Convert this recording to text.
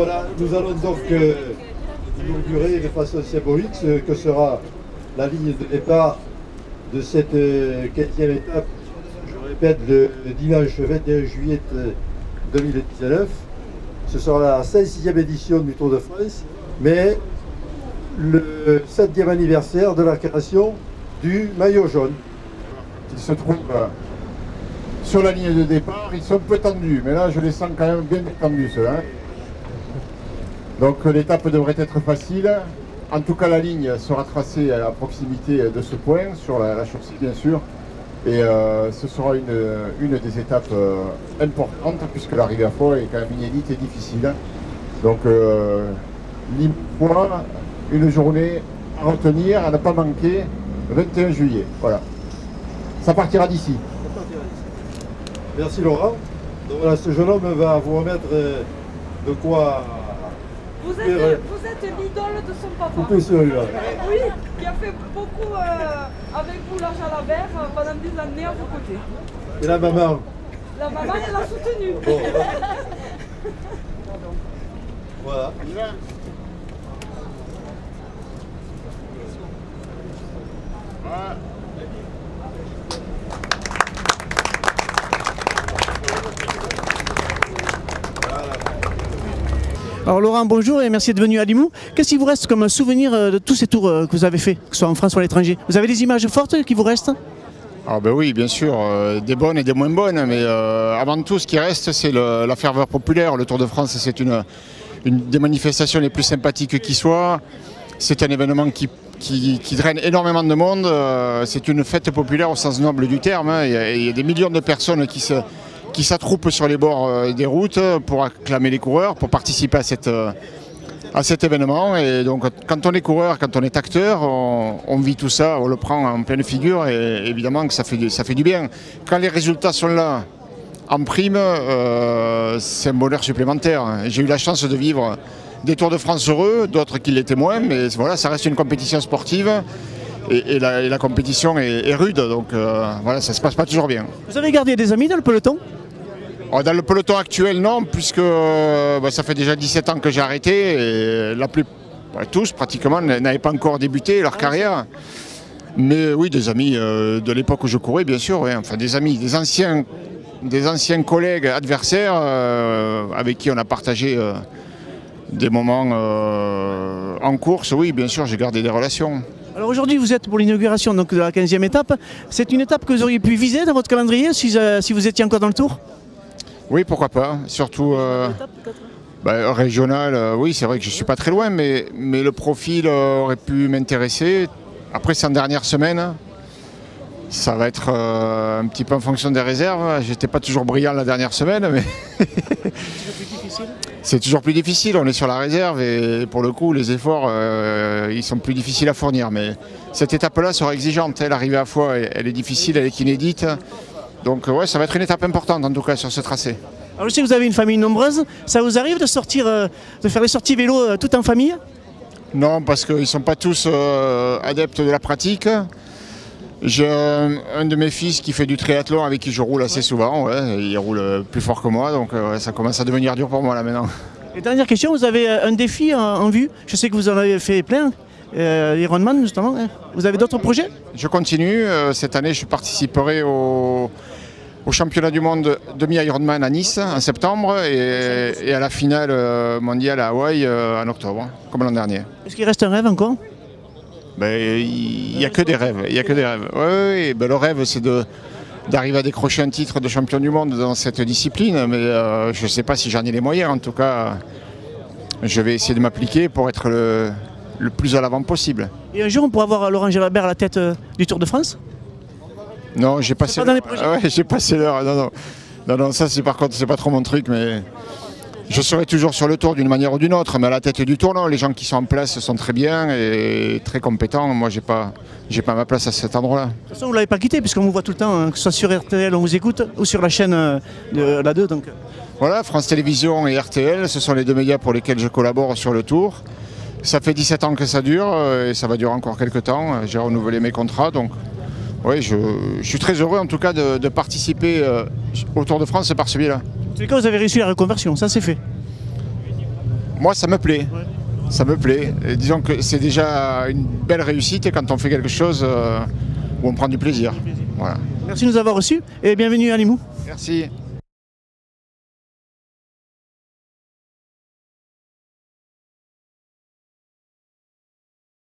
Voilà, nous allons donc inaugurer de façon symbolique ce que sera la ligne de départ de cette 15e étape, je répète, le dimanche 21 juillet 2019. Ce sera la 106e édition du Tour de France, mais le 7e anniversaire de la création du maillot jaune. Ils se trouvent sur la ligne de départ, ils sont peu tendus, mais là je les sens quand même bien tendus ceux-là. Donc l'étape devrait être facile. En tout cas la ligne sera tracée à proximité de ce point, sur la chaussée bien sûr. Et ce sera une des étapes importantes, puisque l'arrivée à Foix est quand même inédite et difficile. Donc une journée à retenir, à ne pas manquer, 21 juillet. Voilà. Ça partira d'ici. Merci Laurent. Donc voilà, ce jeune homme va vous remettre de quoi... Vous êtes l'idole de son papa. Couper celui-là. Oui, qui a fait beaucoup avec vous l'âge à la berre pendant des années à vos côtés. Et la maman? La maman, elle l'a soutenu. Bon, voilà. Alors Laurent, bonjour et merci d'être venu à Limoux. Qu'est-ce qui vous reste comme souvenir de tous ces tours que vous avez fait, que ce soit en France ou à l'étranger? Vous avez des images fortes qui vous restent? Ah ben oui, bien sûr, des bonnes et des moins bonnes, mais avant tout, ce qui reste, c'est la ferveur populaire. Le Tour de France, c'est une des manifestations les plus sympathiques qui soit. C'est un événement qui draine énormément de monde. C'est une fête populaire au sens noble du terme. Hein. Il y a des millions de personnes qui s'attroupent sur les bords des routes pour acclamer les coureurs, pour participer à cet événement. Et donc quand on est coureur, quand on est acteur, on vit tout ça, on le prend en pleine figure et évidemment que ça fait du bien. Quand les résultats sont là, en prime, c'est un bonheur supplémentaire. J'ai eu la chance de vivre des Tours de France heureux, d'autres qui l'étaient moins, mais voilà, ça reste une compétition sportive et la compétition est rude, donc voilà, ça se passe pas toujours bien. Vous avez gardé des amis dans le peloton? Dans le peloton actuel, non, puisque ça fait déjà 17 ans que j'ai arrêté et tous pratiquement n'avaient pas encore débuté leur carrière. Mais oui, des amis de l'époque où je courais, bien sûr, ouais. Enfin des amis, des anciens collègues adversaires avec qui on a partagé des moments en course. Oui, bien sûr, j'ai gardé des relations. Alors aujourd'hui, vous êtes pour l'inauguration de la 15e étape. C'est une étape que vous auriez pu viser dans votre calendrier si vous étiez encore dans le Tour? Oui, pourquoi pas, surtout régional, oui, c'est vrai que je ne suis pas très loin, mais le profil aurait pu m'intéresser. Après, c'est en dernière semaine, ça va être un petit peu en fonction des réserves. J'étais pas toujours brillant la dernière semaine, mais c'est toujours plus difficile, on est sur la réserve et pour le coup, les efforts, ils sont plus difficiles à fournir. Mais cette étape-là sera exigeante, l'arrivée à Foix, elle est difficile, elle est inédite. Donc ouais, ça va être une étape importante en tout cas sur ce tracé. Alors je sais que vous avez une famille nombreuse, ça vous arrive de faire les sorties vélo tout en famille? Non, parce qu'ils ne sont pas tous adeptes de la pratique. J'ai un de mes fils qui fait du triathlon avec qui je roule assez souvent, ouais, il roule plus fort que moi, donc ça commence à devenir dur pour moi là maintenant. Et dernière question, vous avez un défi en vue? Je sais que vous en avez fait plein. Ironman justement, hein. Vous avez d'autres projets? Je continue, cette année je participerai au championnat du monde demi-Ironman à Nice en septembre et à la finale mondiale à Hawaï en octobre, comme l'an dernier. Est-ce qu'il reste un rêve encore? Il n'y a que des rêves, il n'y a que des rêves. Oui, le rêve c'est d'arriver à décrocher un titre de champion du monde dans cette discipline, mais je ne sais pas si j'en ai les moyens. En tout cas, je vais essayer de m'appliquer pour être le plus à l'avant possible. Et un jour, on pourra voir Laurent Jalabert à la tête du Tour de France? Non, j'ai passé l'heure. Non, ça c'est par contre, c'est pas trop mon truc, mais je serai toujours sur le Tour d'une manière ou d'une autre, mais à la tête du Tour, non, les gens qui sont en place sont très bien et très compétents. Moi, j'ai pas ma place à cet endroit-là. De toute façon, vous ne l'avez pas quitté, puisqu'on vous voit tout le temps, hein, que ce soit sur RTL, on vous écoute, ou sur la chaîne de la 2. Donc. Voilà, France Télévisions et RTL, ce sont les deux médias pour lesquels je collabore sur le Tour. Ça fait 17 ans que ça dure et ça va durer encore quelques temps. J'ai renouvelé mes contrats, donc oui, je suis très heureux en tout cas de participer au Tour de France par ce biais-là. En tous les cas, vous avez réussi la reconversion, ça c'est fait. Moi, ça me plaît. Ouais. Ça me plaît. Et disons que c'est déjà une belle réussite quand on fait quelque chose où on prend du plaisir. Voilà. Merci de nous avoir reçus et bienvenue à Limoux. Merci.